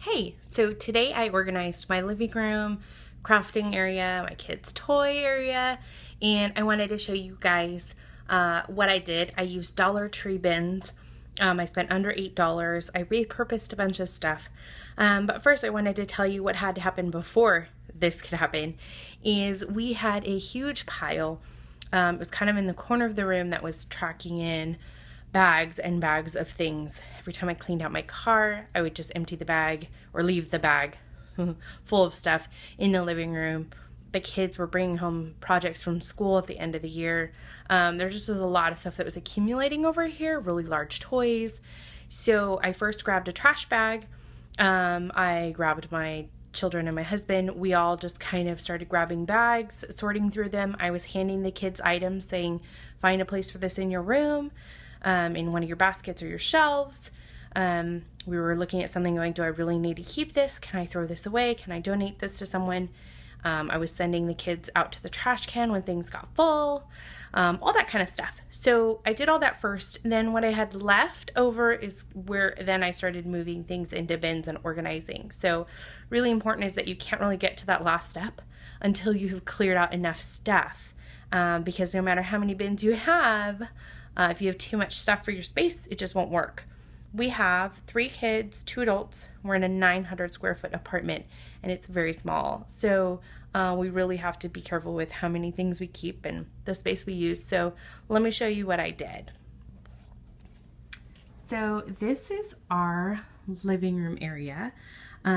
Hey, so today I organized my living room, crafting area, my kids' toy area, and I wanted to show you guys what I did. I used Dollar Tree bins. I spent under $8. I repurposed a bunch of stuff. But first I wanted to tell you what had to happen before this could happen. Is we had a huge pile. It was kind of in the corner of the room that was tracking in bags and bags of things. Every time I cleaned out my car, I would just empty the bag or leave the bag full of stuff in the living room. The kids were bringing home projects from school at the end of the year. There just was a lot of stuff that was accumulating over here, really large toys. So I first grabbed a trash bag. I grabbed my children and my husband. We all just kind of started grabbing bags, sorting through them. I was handing the kids items saying, find a place for this in your room. In one of your baskets or your shelves. We were looking at something going, do I really need to keep this? Can I throw this away? Can I donate this to someone? I was sending the kids out to the trash can when things got full, all that kind of stuff. So I did all that first. And then what I had left over is where then I started moving things into bins and organizing. So really important is that you can't really get to that last step until you've cleared out enough stuff. Because no matter how many bins you have, if you have too much stuff for your space, it just won't work. We have 3 kids, 2 adults. We're in a 900 square foot apartment and it's very small. So we really have to be careful with how many things we keep and the space we use. So let me show you what I did. So this is our living room area. See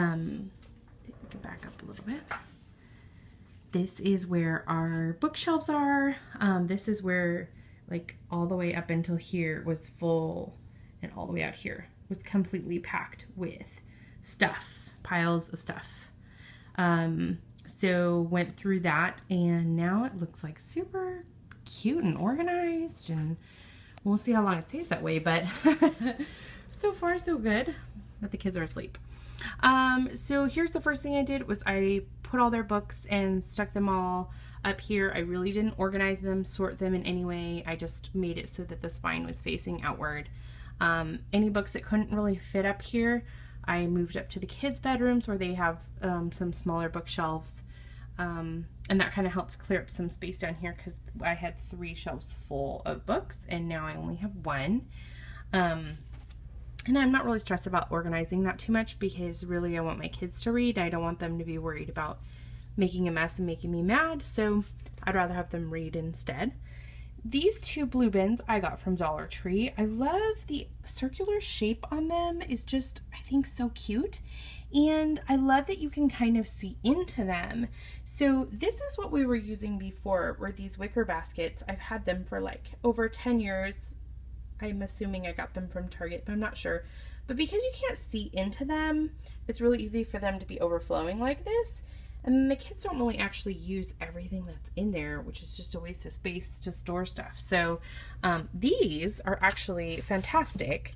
if we can back up a little bit. This is where our bookshelves are. This is where like all the way up until here was full, and all the way out here was completely packed with stuff, piles of stuff. So went through that and now it looks like super cute and organized, and we'll see how long it stays that way, but so far so good. But the kids are asleep. So here's the first thing I did was I put all their books and stuck them all up here. I really didn't organize them, sort them in any way. I just made it so that the spine was facing outward. Any books that couldn't really fit up here, I moved up to the kids' bedrooms where they have some smaller bookshelves. And that kind of helped clear up some space down here because I had 3 shelves full of books and now I only have 1. And I'm not really stressed about organizing that too much because really I want my kids to read. I don't want them to be worried about making a mess and making me mad, so I'd rather have them read instead. These 2 blue bins I got from Dollar Tree. I love the circular shape on them. Is just, I think, so cute. And I love that you can kind of see into them. So this is what we were using before, were these wicker baskets. I've had them for like over 10 years. I'm assuming I got them from Target, but I'm not sure. But because you can't see into them, it's really easy for them to be overflowing like this. And then the kids don't really actually use everything that's in there, which is just a waste of space to store stuff. So these are actually fantastic.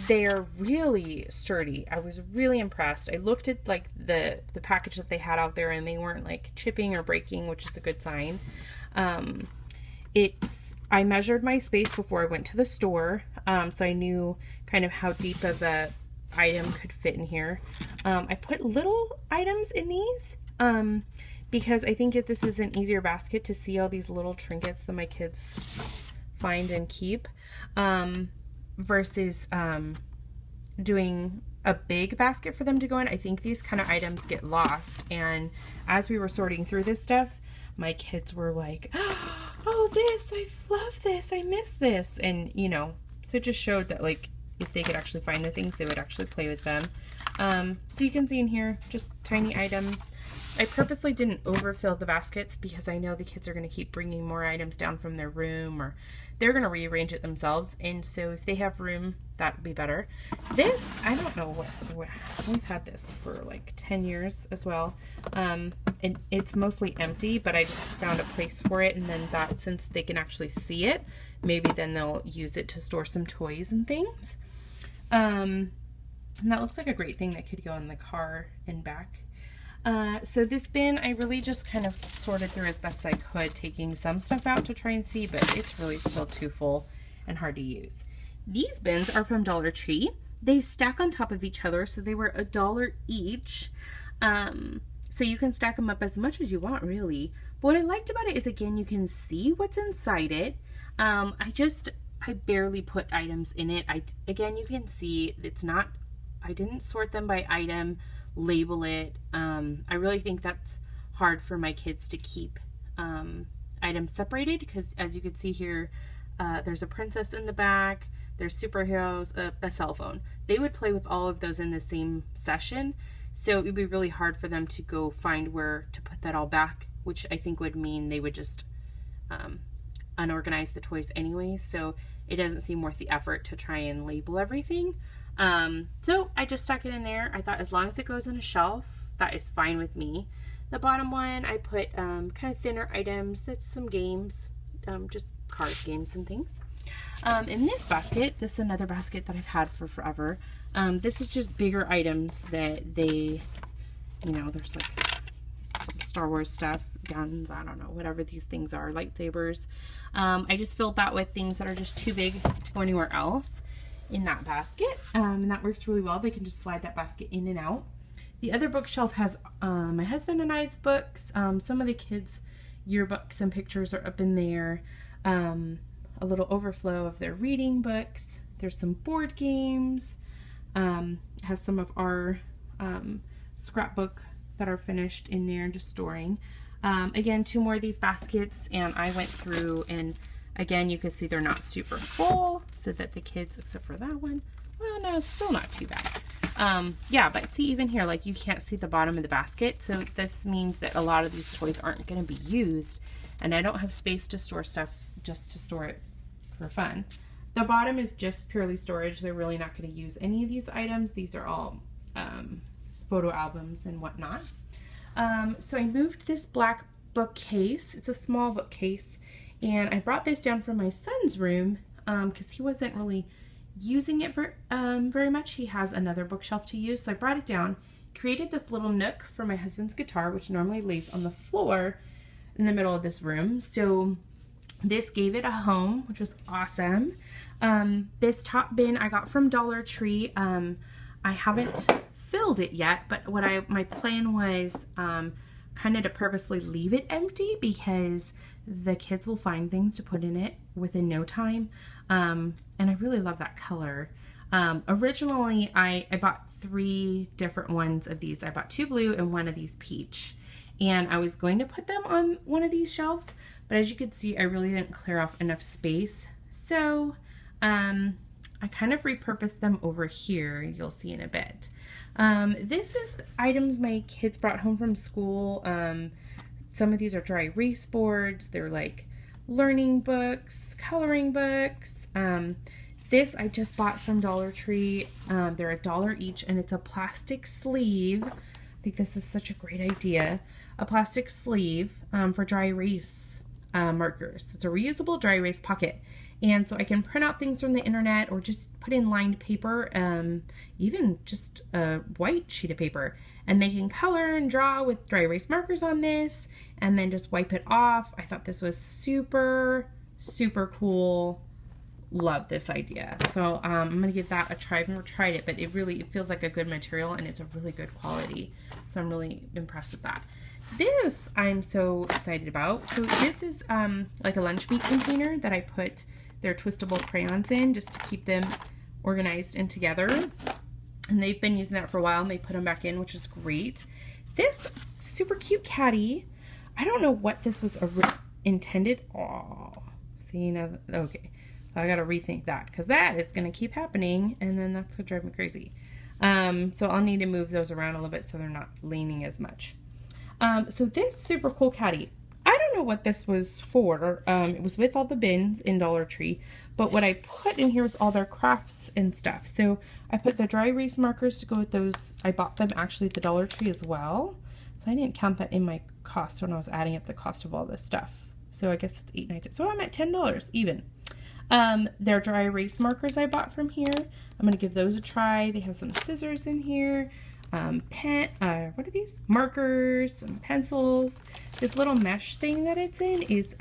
They're really sturdy. I was really impressed. I looked at like the package that they had out there and they weren't like chipping or breaking, which is a good sign. I measured my space before I went to the store, so I knew kind of how deep of a item could fit in here. I put little items in these because I think that this is an easier basket to see all these little trinkets that my kids find and keep, versus doing a big basket for them to go in. I think these kind of items get lost, and as we were sorting through this stuff, my kids were like, oh, this, I love this, I miss this, and you know, so it just showed that like if they could actually find the things, they would actually play with them. So you can see in here, just tiny items. I purposely didn't overfill the baskets because I know the kids are going to keep bringing more items down from their room, or they're going to rearrange it themselves. And so if they have room, that would be better. This, I don't know what we've had this for like 10 years as well. And it's mostly empty, but I just found a place for it. And then thought since they can actually see it, maybe then they'll use it to store some toys and things. And that looks like a great thing that could go in the car and back. So this bin, I really just kind of sorted through as best I could, taking some stuff out to try and see, but it's really still too full and hard to use. These bins are from Dollar Tree. They stack on top of each other, so they were $1 each. So you can stack them up as much as you want, really. But what I liked about it is, again, you can see what's inside it. I barely put items in it. Again, you can see it's not, I didn't sort them by item, label it. I really think that's hard for my kids to keep items separated, because as you can see here, there's a princess in the back, there's superheroes, a cell phone. They would play with all of those in the same session, so it would be really hard for them to go find where to put that all back, which I think would mean they would just unorganize the toys anyways, so it doesn't seem worth the effort to try and label everything. So I just stuck it in there. I thought as long as it goes on a shelf, that is fine with me. The bottom one, I put kind of thinner items. That's some games, just card games and things. In this basket, this is another basket that I've had for forever. This is just bigger items that they, you know, there's like some Star Wars stuff, guns, I don't know, whatever these things are, lightsabers. I just filled that with things that are just too big to go anywhere else in that basket, and that works really well. They can just slide that basket in and out. The other bookshelf has my husband and I's books. Some of the kids' yearbooks and pictures are up in there. A little overflow of their reading books. There's some board games. It has some of our scrapbook that are finished in there and just storing. Again, 2 more of these baskets, and I went through, and again, you can see they're not super full, so that the kids, except for that one, well, no, it's still not too bad. Yeah, but see, even here, like, you can't see the bottom of the basket, so this means that a lot of these toys aren't going to be used, and I don't have space to store stuff just to store it for fun. The bottom is just purely storage. They're really not going to use any of these items. These are all photo albums and whatnot. So I moved this black bookcase. It's a small bookcase, and I brought this down from my son's room because he wasn't really using it very much. He has another bookshelf to use, so I brought it down, created this little nook for my husband's guitar, which normally lays on the floor in the middle of this room. So this gave it a home, which was awesome. This top bin I got from Dollar Tree. I haven't filled it yet, but my plan was kind of to purposely leave it empty because the kids will find things to put in it within no time. And I really love that color. Originally, I bought 3 different ones of these. I bought 2 blue and 1 of these peach. And I was going to put them on one of these shelves, but as you can see, I really didn't clear off enough space. So I kind of repurposed them over here. You'll see in a bit. This is items my kids brought home from school. Some of these are dry erase boards. They're like learning books, coloring books. This I just bought from Dollar Tree. They're $1 each, and it's a plastic sleeve. I think this is such a great idea. A plastic sleeve for dry erase markers. It's a reusable dry erase pocket. And so I can print out things from the internet or just put in lined paper, even just a white sheet of paper. And they can color and draw with dry erase markers on this and then just wipe it off. I thought this was super, super cool. Love this idea. So I'm going to give that a try. I've never tried it, but it feels like a good material and it's a really good quality. So I'm really impressed with that. This I'm so excited about. So this is like a lunch meat container that I put their twistable crayons in just to keep them organized and together. And they've been using that for a while and they put them back in, which is great. This super cute caddy, I don't know what this was intended. Oh, see now, okay. I gotta rethink that because that is gonna keep happening and then that's gonna drive me crazy. So I'll need to move those around a little bit so they're not leaning as much. So this super cool caddy, I don't know what this was for. It was with all the bins in Dollar Tree, but what I put in here was all their crafts and stuff. So I put the dry erase markers to go with those. I bought them actually at the Dollar Tree as well. So I didn't count that in my cost when I was adding up the cost of all this stuff. So I guess it's $8.96. So I'm at $10 even. Their dry erase markers I bought from here. I'm going to give those a try. They have some scissors in here. What are these? Markers, some pencils. This little mesh thing that it's in is,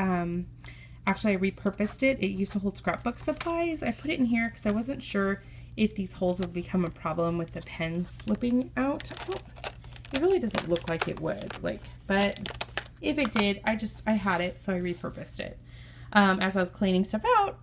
actually I repurposed it. It used to hold scrapbook supplies. I put it in here because I wasn't sure if these holes would become a problem with the pen slipping out. Well, it really doesn't look like it would, but if it did, I had it, so I repurposed it. As I was cleaning stuff out,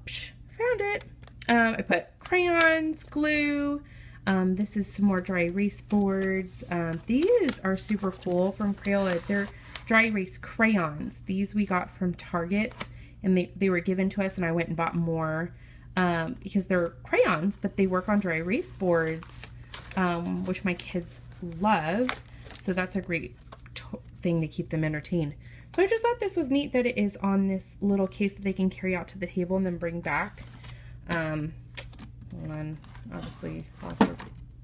found it. I put crayons, glue. This is some more dry erase boards. These are super cool from Crayola. They're dry erase crayons. These we got from Target, and they were given to us, and I went and bought more because they're crayons, but they work on dry erase boards, which my kids love. So that's a great thing to keep them entertained. So I just thought this was neat that it is on this little case that they can carry out to the table and then bring back. And then obviously I'll have to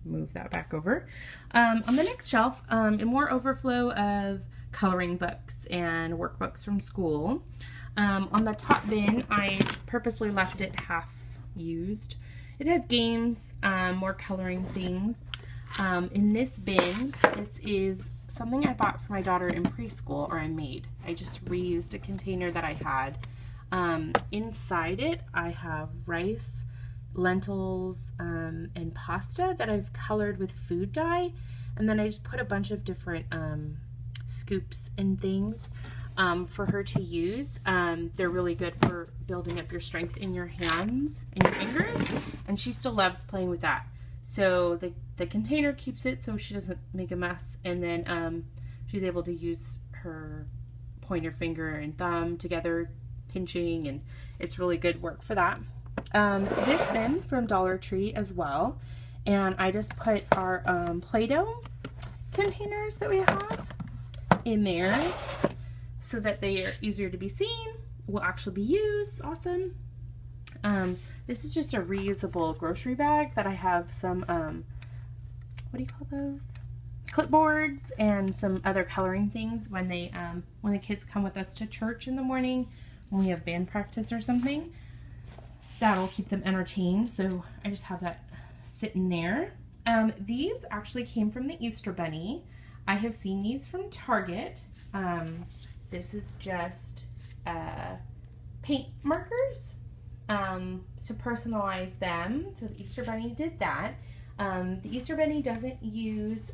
move that back over. On the next shelf, a more overflow of coloring books and workbooks from school. On the top bin, I purposely left it half used. It has games, more coloring things. In this bin, this is something I bought for my daughter in preschool, or I made. I just reused a container that I had. Inside it, I have rice, lentils, and pasta that I've colored with food dye. And then I just put a bunch of different scoops and things for her to use. They're really good for building up your strength in your hands and your fingers. And she still loves playing with that. So the container keeps it so she doesn't make a mess, and then she's able to use her pointer finger and thumb together, pinching, and it's really good work for that. This bin from Dollar Tree as well, and I just put our Play-Doh containers that we have in there so that they are easier to be seen, will actually be used. Awesome. This is just a reusable grocery bag that I have some, what do you call those? Clipboards and some other coloring things when the kids come with us to church in the morning when we have band practice or something. That'll keep them entertained, so I just have that sitting there. These actually came from the Easter Bunny. I have seen these from Target. This is just paint markers to personalize them. So the Easter Bunny did that. The Easter Bunny doesn't use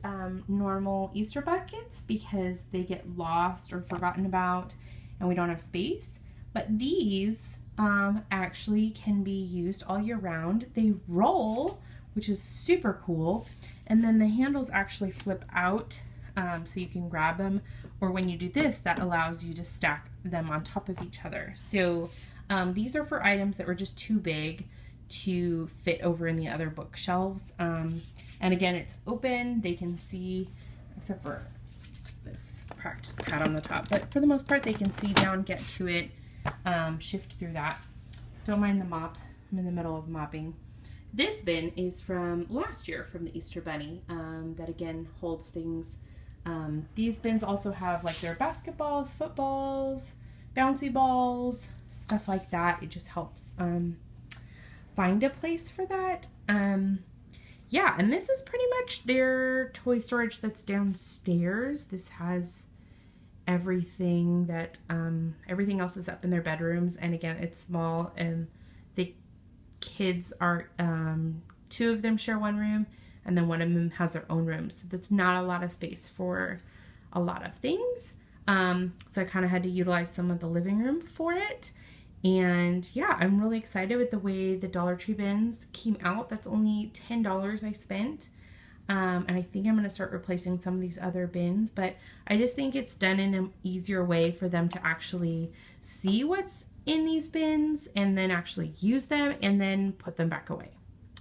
normal Easter buckets because they get lost or forgotten about and we don't have space. But these actually can be used all year round. They roll, which is super cool. And then the handles actually flip out so you can grab them. Or when you do this, that allows you to stack them on top of each other. So these are for items that were just too big to fit over in the other bookshelves. And again, it's open. They can see, except for this practice pad on the top. But for the most part, they can see down, get to it, shift through that. Don't mind the mop. I'm in the middle of mopping. This bin is from last year from the Easter Bunny that again holds things. These bins also have like their basketballs, footballs, bouncy balls, stuff like that. It just helps find a place for that. Yeah, and this is pretty much their toy storage that's downstairs. This has everything that everything else is up in their bedrooms, and again, it's small, and the kids are 2 of them share one room, and then one of them has their own room, so that's not a lot of space for a lot of things. So I kind of had to utilize some of the living room for it. And yeah, I'm really excited with the way the Dollar Tree bins came out. That's only $10 I spent. And I think I'm going to start replacing some of these other bins, but I just think it's done in an easier way for them to actually see what's in these bins and then actually use them and then put them back away.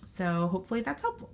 So hopefully that's helpful.